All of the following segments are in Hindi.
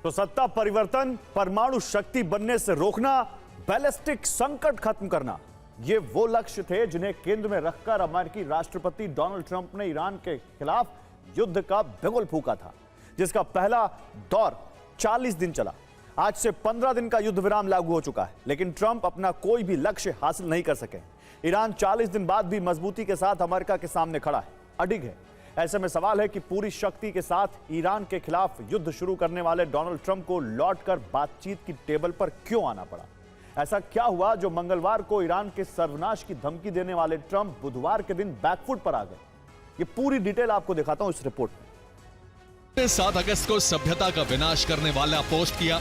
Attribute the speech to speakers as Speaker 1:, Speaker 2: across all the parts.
Speaker 1: तो सत्ता परिवर्तन, परमाणु शक्ति बनने से रोकना, बैलिस्टिक संकट खत्म करना, ये वो लक्ष्य थे जिन्हें केंद्र में रखकर अमेरिकी राष्ट्रपति डोनाल्ड ट्रंप ने ईरान के खिलाफ युद्ध का बिगुल फूंका था, जिसका पहला दौर 40 दिन चला। आज से 15 दिन का युद्ध विराम लागू हो चुका है, लेकिन ट्रंप अपना कोई भी लक्ष्य हासिल नहीं कर सके। ईरान 40 दिन बाद भी मजबूती के साथ अमेरिका के सामने खड़ा है, अडिग है। ऐसे में सवाल है कि पूरी शक्ति के साथ ईरान के खिलाफ युद्ध शुरू करने वाले डोनाल्ड ट्रंप को लौटकर बातचीत की टेबल पर क्यों आना पड़ा? ऐसा क्या हुआ जो मंगलवार को ईरान के सर्वनाश की धमकी देने वाले ट्रंप बुधवार के दिन बैकफुट पर आ गए? ये पूरी डिटेल आपको दिखाता हूं इस रिपोर्ट में।
Speaker 2: 7 अगस्त को सभ्यता का विनाश करने वाला पोस्ट किया,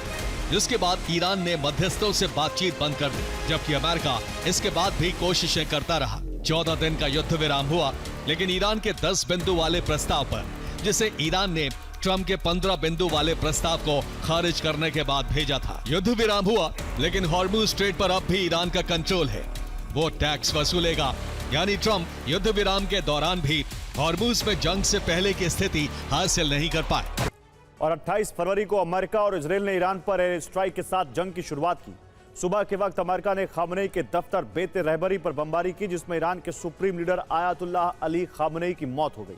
Speaker 2: जिसके बाद ईरान ने मध्यस्थों से बातचीत बंद कर दी, जबकि अमेरिका इसके बाद भी कोशिशें करता रहा। 14 दिन का युद्ध विराम हुआ, लेकिन ईरान के 10 बिंदु वाले प्रस्ताव पर, जिसे ईरान ने ट्रंप के 15 बिंदु वाले प्रस्ताव को खारिज करने के बाद भेजा था। युद्ध विराम हुआ, लेकिन हॉर्मुज स्ट्रेट पर अब भी ईरान का कंट्रोल है। वो टैक्स वसूलेगा, यानी ट्रंप युद्ध विराम के दौरान भी हॉर्मुज में जंग से पहले की स्थिति हासिल नहीं कर पाए।
Speaker 1: और 28 फरवरी को अमेरिका और इजरायल ने ईरान पर एयर स्ट्राइक के साथ जंग की शुरुआत की। सुबह के वक्त अमेरिका ने खामनेई के दफ्तर बेत रहबरी पर बमबारी की, जिसमें ईरान के supreme leader Ayatollah Ali Khamenei की मौत हो गई।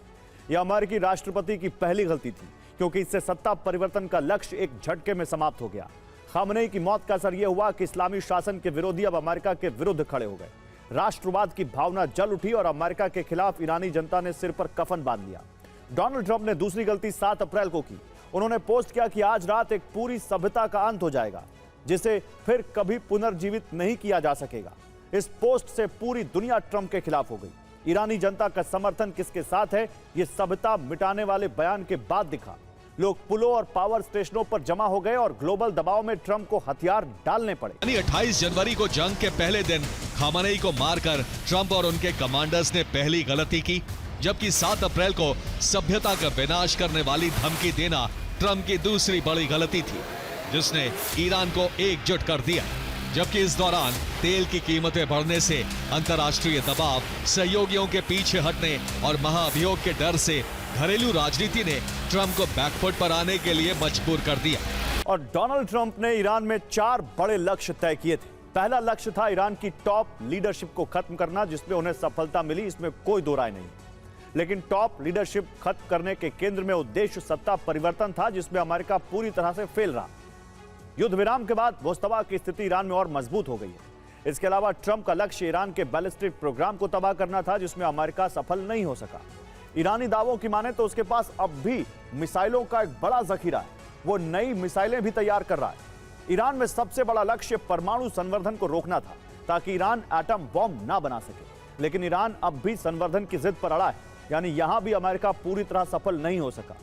Speaker 1: यह अमेरिकी राष्ट्रपति की पहली गलती थी, क्योंकि इससे सत्ता परिवर्तन का लक्ष्य एक झटके में समाप्त हो गया। खामनेई की मौत का असर यह हुआ कि इस्लामी शासन के विरोधी अब अमेरिका के विरुद्ध खड़े हो गए। राष्ट्रवाद की भावना जल उठी और अमेरिका के खिलाफ ईरानी जनता ने सिर पर कफन बांध लिया। डोनाल्ड ट्रंप ने दूसरी गलती 7 अप्रैल को की। उन्होंने पोस्ट किया कि आज रात एक पूरी सभ्यता का अंत हो जाएगा, जिसे फिर कभी पुनर्जीवित नहीं किया जा सकेगा। इस पोस्ट से पूरी दुनिया ट्रंप के खिलाफ हो गई। ईरानी जनता का समर्थन किसके साथ है, यह सभ्यता मिटाने वाले बयान के बाद दिखा। लोग पुलों और पावर स्टेशनों पर जमा हो गए और ग्लोबल दबाव में ट्रंप को हथियार डालने पड़े।
Speaker 2: 28 जनवरी को जंग के पहले दिन खामनेई को मारकर ट्रंप और उनके कमांडर्स ने पहली गलती की, जबकि 7 अप्रैल को सभ्यता का विनाश करने वाली धमकी देना ट्रंप की दूसरी बड़ी गलती थी, जिसने ईरान को एकजुट कर दिया। जबकि इस दौरान तेल की कीमतें बढ़ने से अंतर्राष्ट्रीय दबाव, सहयोगियों के पीछे हटने और महाअभियोग के डर से घरेलू राजनीति ने ट्रंप को बैकफुट पर आने के लिए मजबूर कर दिया।
Speaker 1: और डोनाल्ड ट्रंप ने ईरान में 4 बड़े लक्ष्य तय किए थे। पहला लक्ष्य था ईरान की टॉप लीडरशिप को खत्म करना, जिसमें उन्हें सफलता मिली, इसमें कोई दो राय नहीं। लेकिन टॉप लीडरशिप खत्म करने के केंद्र में उद्देश्य सत्ता परिवर्तन था, जिसमें अमेरिका पूरी तरह से फेल रहा। युद्ध विराम के बाद मुस्तबा की स्थिति ईरान में और मजबूत हो गई है। इसके अलावा ट्रंप का लक्ष्य ईरान के बैलिस्टिक प्रोग्राम को तबाह करना था, जिसमें अमेरिका सफल नहीं हो सका। ईरानी दावों की माने तो उसके पास अब भी मिसाइलों का एक बड़ा जखीरा है। वो नई मिसाइलें भी तैयार कर रहा है। ईरान में सबसे बड़ा लक्ष्य परमाणु संवर्धन को रोकना था, ताकि ईरान एटम बॉम्ब ना बना सके। लेकिन ईरान अब भी संवर्धन की जिद पर अड़ा है, यानी यहां भी अमेरिका पूरी तरह सफल नहीं हो सका।